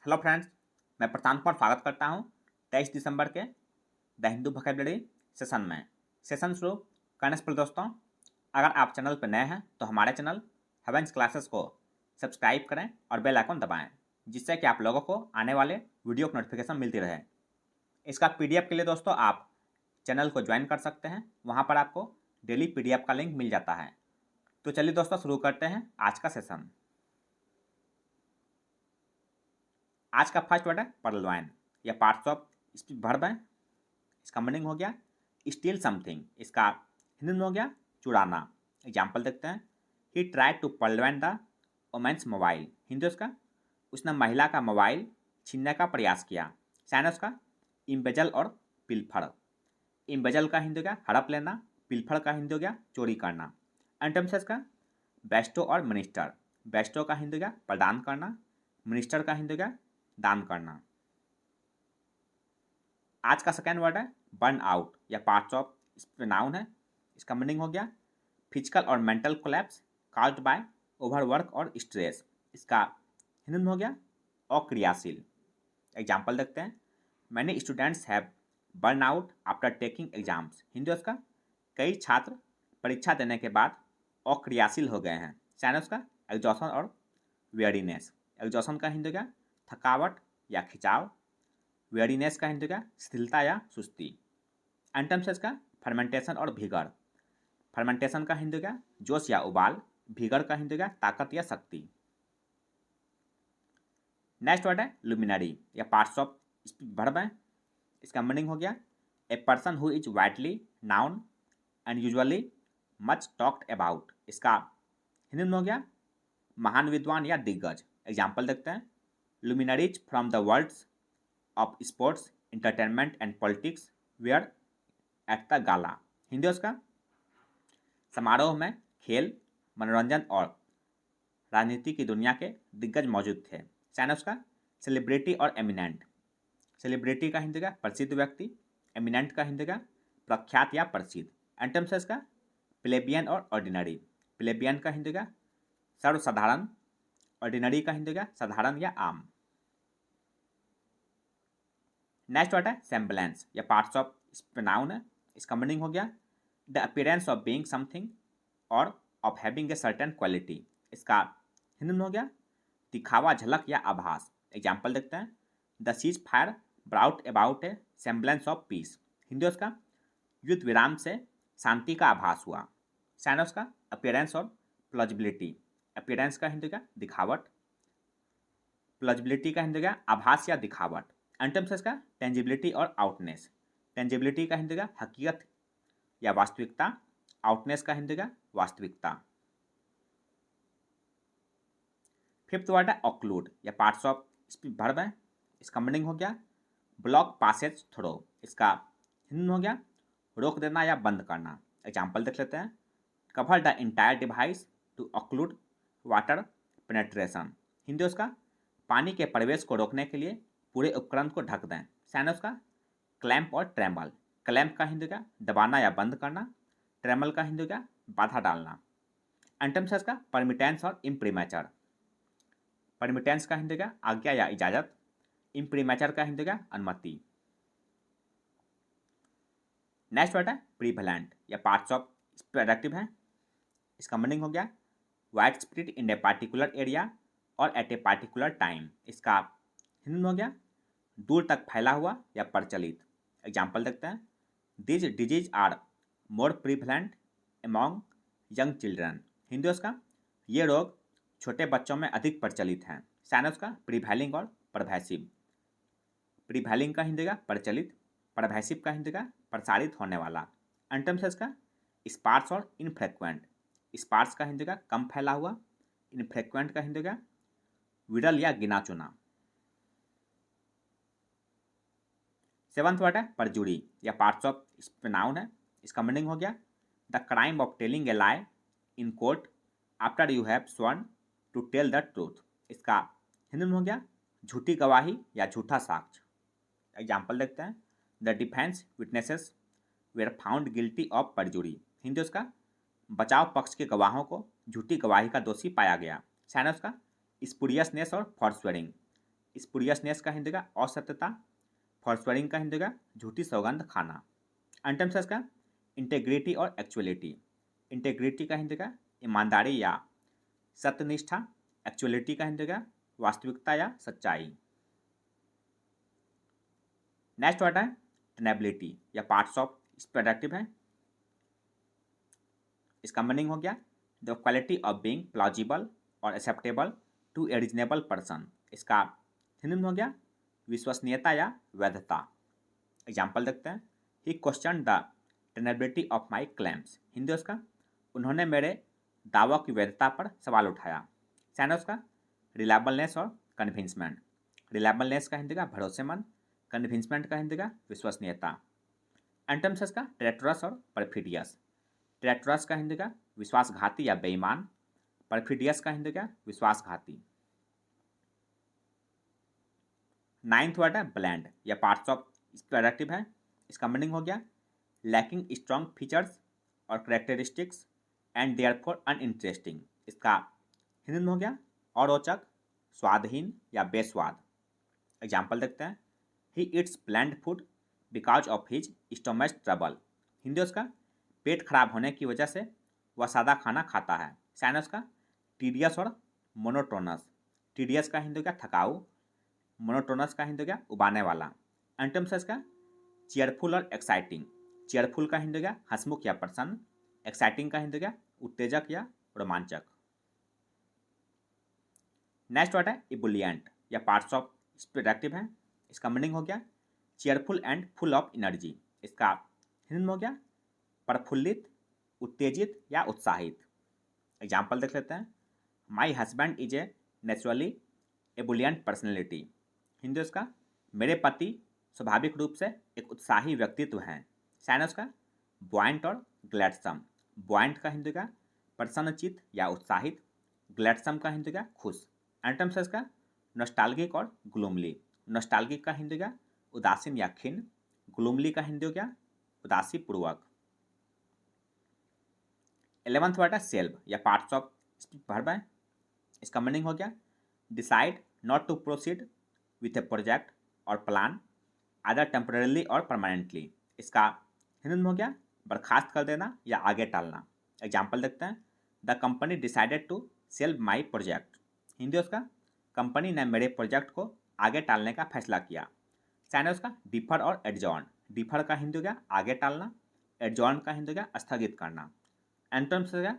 Hello friends, मैं प्रशांत कुमार स्वागत करता हूं 23 दिसंबर के द हिंदू वोकैबुलरी सेशन में। सेशन शुरू करने से पहले दोस्तों, अगर आप चैनल पर नए हैं तो हमारे चैनल हेवेंस क्लासेस को सब्सक्राइब करें और बेल आइकन दबाएं, जिससे कि आप लोगों को आने वाले वीडियो की नोटिफिकेशन मिलती रहे। इसका पीडीएफ के लिए दोस्तों आप चैनल को ज्वाइन कर सकते हैं, वहाँ पर आपको डेली पीडीएफ का लिंक मिल जाता है। तो चलिए दोस्तों, शुरू करते हैं आज का सेशन। आज का फर्स्ट वर्ड है पर्लवाइन या पार्ट्स ऑफ स्पीच वर्ब है। इसका मीनिंग हो गया स्टील समथिंग। इसका हिंदी में हो गया चुराना। एग्जाम्पल देखते हैं। He tried to purloin the women's mobile. Hindi उसका उसने महिला का मोबाइल छीनने का प्रयास किया। साइन उसका इम्बेजल और पिलफड़। इम्बेजल का हिंदी हो गया हड़प लेना, पिलफड़ का हिंदी हो गया चोरी करना। एंटोनिम्स का बेस्टो और मिनिस्टर। बेस्टो का हिंदी हो गया प्रदान करना, मिनिस्टर का हिंदी हो गया दान करना। आज का सेकेंड वर्ड है बर्न आउट या पार्ट्स ऑफ नाउन है। इसका मीनिंग हो गया फिजिकल और mental collapse caused by overwork और स्ट्रेस। इसका हिंदी में हो गया अक्रियाशील। एग्जाम्पल देखते हैं। Many students have burn out after taking exams. Hindi उसका कई छात्र परीक्षा देने के बाद अक्रियाशील हो गए हैं। साइनस का एग्जॉशन और वेयरीनेस। एग्जॉशन का हिंदी क्या थकावट या खिंचाव। वेयरीनेस का हिंदी क्या शिथिलता या सुस्ती। एंटम्स का फर्मेंटेशन और भीगर। फर्मेंटेशन का हिंदी क्या जोश या उबाल। भीगर का हिंदी क्या ताकत या शक्ति। नेक्स्ट वर्ड है लुमिनरी या पार्ट्स ऑफ वर्ब है। इसका मीनिंग हो गया a person who is widely noun and usually much talked about. इसका हिंदी में हो गया महान विद्वान या दिग्गज। एग्जाम्पल देखते हैं। Luminaries from the worlds of sports entertainment and politics were at the gala. Hindi उसका समारोह में खेल, मनोरंजन और राजनीति की दुनिया के दिग्गज मौजूद थे। साइनस का सेलिब्रिटी और एमिनेंट। सेलिब्रिटी का हिंदी का प्रसिद्ध व्यक्ति, एमिनेंट का हिंदी का प्रख्यात या प्रसिद्ध। एंटम्स का प्लेबियन और ऑर्डिनरी। प्लेबियन का हिंदी का सर्वसाधारण, ऑर्डिनरी का हिंदी का साधारण या आम। नेक्स्ट वर्ड है सेम्बलेंस या पार्ट्स ऑफ नाउन है। इसका मीनिंग हो गया the appearance of being something और of having a certain quality. इसका हिंदी में हो गया दिखावा, झलक या आभास। एग्जाम्पल देखते हैं। The cease fire brought about A semblance of peace. Hindi उसका युद्ध विराम से शांति का आभास हुआ। साइनस का अपीयरेंस और प्लॉजिबिलिटी। अपीयरेंस का हिंदी का दिखावट, प्लॉजिबिलिटी का हिंदी का आभास या दिखावट। एंटम्स का टेंजिबिलिटी और आउटनेस। टेंजिबिलिटी का हिंदी का हकीकत या वास्तविकता, आउटनेस का हिंदी का वास्तविकता। फिफ्थ वर्ड है ऑक्लूड या पार्ट्स ऑफ वर्ब है। इसका मीनिंग हो गया ब्लॉक पासेज थ्रो। इसका हिंदी में हो गया रोक देना या बंद करना। एग्जाम्पल देख लेते हैं। Cover the entire device to occlude water penetration. Hindi उसका पानी के प्रवेश को रोकने के लिए पूरे उपकरण को ढक दें। साइनस का क्लैंप और ट्रेमल। क्लैंप का हिंदी का दबाना या बंद करना, ट्रेमल का हिंदी का बाधा डालना। एंटम्स का परमिटेंस और इम्प्रीमेचर। परमिटेंस का हिंदी का आज्ञा या इजाजत, इम्प्रीमेचर का हिंदी का अनुमति। नेक्स्ट वर्ड है प्रीवेलेंट या पार्ट्स ऑफ प्रोडक्टिव है। इसका मीनिंग हो गया wide spread in a particular area और एट ए पार्टिकुलर टाइम। इसका हिंदी में हो गया दूर तक फैला हुआ या प्रचलित। एग्जाम्पल देखते हैं। These disease are more prevalent among young children. Hindi उसका ये रोग छोटे बच्चों में अधिक प्रचलित हैं। साइनस का प्रीवैलिंग और परवैसिव। प्रीवैलिंग का हिंदी का प्रचलित, परवैसिव का हिंदी का प्रसारित होने वाला। एंटम्स का स्पार्स और इनफ्रेक्वेंट। स्पार्स का हिंदी का कम फैला हुआ, इनफ्रेक्वेंट का हिंदी का विरल या गिना चुना। सेवंथ वर्ड है परजुरी या पार्ट्स ऑफ नाउन है। इसका मीनिंग हो गया the crime of telling a lie in court after you have sworn to tell the truth. इसका हिंदी में हो गया झूठी गवाही या झूठा साक्ष्य। एग्जाम्पल देखते हैं। The defence witnesses were found guilty of परजुरी। Hindi उसका बचाव पक्ष के गवाहों को झूठी गवाही का दोषी पाया गया। साइनस का स्पुरियसनेस और फॉरस्वेरिंग। स्पुरियसनेस का हिंदी का असत्यता, फॉरस्वेरिंग का हिंदी का झूठी सौगंध खाना। एंटम्स का इंटेग्रिटी और एक्चुअलिटी। इंटेग्रिटी का हिंदी का ईमानदारी या सत्यनिष्ठा, एक्चुअलिटी का हिंदी का वास्तविकता या सच्चाई। नेक्स्ट वर्ड है टेनेबिलिटी या पार्ट्स ऑफ स्पीच एडजेक्टिव है। इसका मीनिंग हो गया the quality of being plausible और acceptable to a reasonable person. इसका सिनोनिम हो गया विश्वसनीयता या वैधता। एग्जाम्पल देखते हैं। He question the tenability of my claims. Hindi उसका उन्होंने मेरे दावों की वैधता पर सवाल उठाया। सैनस का रिलायबलनेस और कन्विंसमेंट। रिलायबलनेस का हिंदी का भरोसेमंद, कन्विंसमेंट का हिंदी का विश्वसनीयता। एंटम्स का ट्रेटरस और परफिडियस। ट्रेटरस का हिंदी का विश्वासघाती या बेईमान, परफिडियस का हिंदी का विश्वासघाती। नाइन्थ वर्ड है ब्लैंड या पार्ट्स ऑफ स्पीच एडजेक्टिव है। इसका मीनिंग हो गया लैकिंग स्ट्रॉन्ग फीचर्स और करेक्टरिस्टिक्स एंड देयरफॉर अनइंटरेस्टिंग। इसका हिंदी हो गया अरोचक, स्वादहीन या बेस्वाद। एग्जाम्पल देखते हैं। He it's bland food because of his stomach trouble. Hindi उसका पेट खराब होने की वजह से वह सादा खाना खाता है। साइनस का टीडियस और मोनोटोनस। टीडियस का हिंदी का थकाऊ, मोनोटोनस का हिंदी का उबाने वाला। एंटम्स का चेयरफुल और एक्साइटिंग। चेयरफुल का हिंदी का हंसमुख या प्रसन्न, एक्साइटिंग का हिंदी का उत्तेजक या रोमांचक। नेक्स्ट वर्ड है इबुलियंट या पार्ट्स ऑफ स्पीच एडजेक्टिव है। इसका मीनिंग हो गया cheerful and full of energy. इसका हिंदी हो गया प्रफुल्लित, उत्तेजित या उत्साहित। एग्जाम्पल देख लेते हैं। My husband is a naturally ebullient personality. Hindi उसका मेरे पति स्वाभाविक रूप से एक उत्साही व्यक्तित्व हैं। साइनस का बुआइंट और ग्लैडसम। बुआइंट का हिंदी का प्रसन्नचित या उत्साहित, ग्लैडसम का हिंदी का खुश। एंटम्स का नॉस्टैल्जिक और ग्लूमली। नॉस्टैल्जिक का हिंदी का उदासीन या खिन्न, ग्लूमली का हिंदी हो गया उदासी पूर्वक। 11th वर्ड है सेल्फ या पार्ट्स ऑफ स्पीच वर्ब है। इसका मीनिंग हो गया decide not to proceed with a project और प्लान आदर टेम्पररीली और परमानेंटली। इसका हिंदी में हो गया बर्खास्त कर देना या आगे टालना। एग्जाम्पल देखते हैं। The company decided to sell my project. Hindi उसका कंपनी ने मेरे प्रोजेक्ट को आगे टालने का फैसला किया। चाइना उसका डिफर और एडजॉर्न। डिफर का हिंदी हो गया आगे टालना, एडजॉर्न का हिंदी हो गया स्थगित करना। एंटोनिम्स हो गया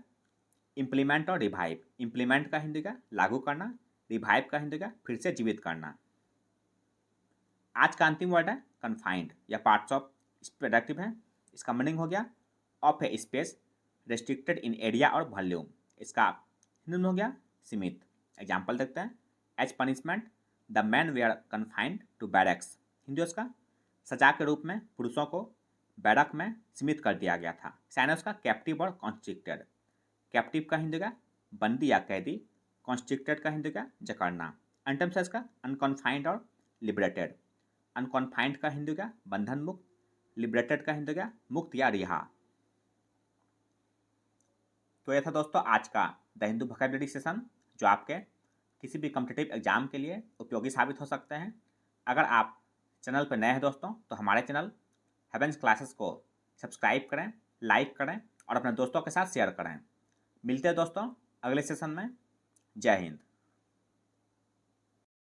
इम्प्लीमेंट और रिवाइव। इम्प्लीमेंट का हिंदी का लागू करना, रिवाइव का हिंदी का फिर से जीवित करना। आज का अंतिम वर्ड है कन्फाइंड या पार्ट्स ऑफ स्पीच एडजेक्टिव है। इसका मीनिंग हो गया of a space restricted in area और वॉल्यूम। इसका हिंदी में हो गया सीमित। एग्जाम्पल देखते हैं। As punishment the man were confined to barracks. Hindi उसका सजा के रूप में पुरुषों को बैरक में सीमित कर दिया गया था। साइनस का कैप्टिव और कॉन्स्ट्रिक्टेड। कैप्टिव का हिंदी का बंदी या कैदी, कॉन्स्ट्रिक्टेड का हिंदी का जकड़ना। एंटम्स का अनकॉन्फाइंड और लिबरेटेड। अनकॉन्फाइंड का हिंदी का बंधन मुक्त, लिबरेटेड का हिंदी का मुक्त या रिहा। तो यह था दोस्तों आज का द हिंदू वोकैबुलरी सेशन, जो आपके किसी भी कॉम्पिटिटिव एग्जाम के लिए उपयोगी साबित हो सकते हैं। अगर आप चैनल पर नए हैं दोस्तों, तो हमारे चैनल हेवेंस क्लासेस को सब्सक्राइब करें, लाइक करें और अपने दोस्तों के साथ शेयर करें। मिलते हैं दोस्तों अगले सेशन में। जय हिंद।